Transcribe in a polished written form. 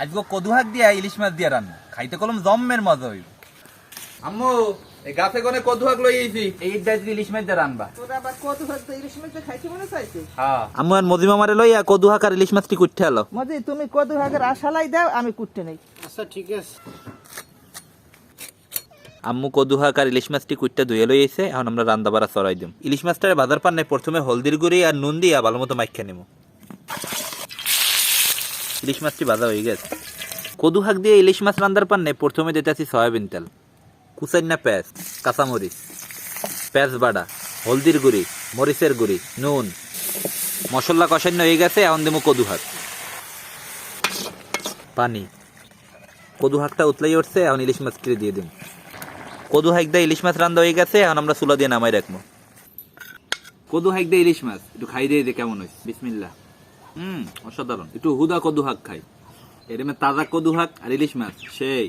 আজকে কদু শাক দিয়া ইলিশ মাছ দিয়া রান্না খাইতে কলম জম্মের মজা হইব। আম্মু এই গাছে কোনে কদু শাক লই আইছি, এই দাইজ ইলিশ মাছ দিয়া রান্না। তোরা আবার কদু শাক তো ইলিশ মাছ খাইতে মনে চাইছে? হ্যাঁ আম্মু আর মজিমা মারে লইয়া কদু শাক আর ইলিশ মাছ কি করতে হলো? মজি তুমি কদু শাকের আশালাই দাও, আমি কুটতে নেই। আচ্ছা ঠিক আছে। আম্মু কদু শাক আর ইলিশ মাছটি কুইটটা ধুয়ে লই আইছে, এখন আমরা রান্না বাড়া চড়াই দিম। ইলিশ মাছটারে বাজার পান্নে প্রথমে হলদির গুঁড়ি আর নুন দিয়া ভালো মতো মাইখা নিব। ইলিশ মাছটি ভাজা হয়ে গেছে। কদু শাক দিয়ে ইলিশ মাছ রান্নার পান্নে প্রথমে দিতেছি সয়াবিন তেল, কুচাইনা পেঁয়াজ, কাঁচামরিচ, পেঁয়াজ বাটা, হলদির গুঁড়ি, মরিচের গুঁড়ি, নুন, মশলা কষানো হয়ে গেছে। এখন দেবো কদু শাক, পানি। কদু শাকটা উতলাই উঠছে, এখন ইলিশ মাছটি দিয়ে দিন। কদু শাক দিয়ে ইলিশ মাছ রান্না হয়ে গেছে, এখন আমরা চুলা দিয়ে নামাই রাখবো। কদু শাক দিয়ে ইলিশ মাছ একটু খাই দিয়ে কেমন হয়েছে। বিসমিল্লাহ। অসাধারণ। একটু হুদা কদু শাক খাই, এর তাজা কদু শাক আর ইলিশ মাছ সেই।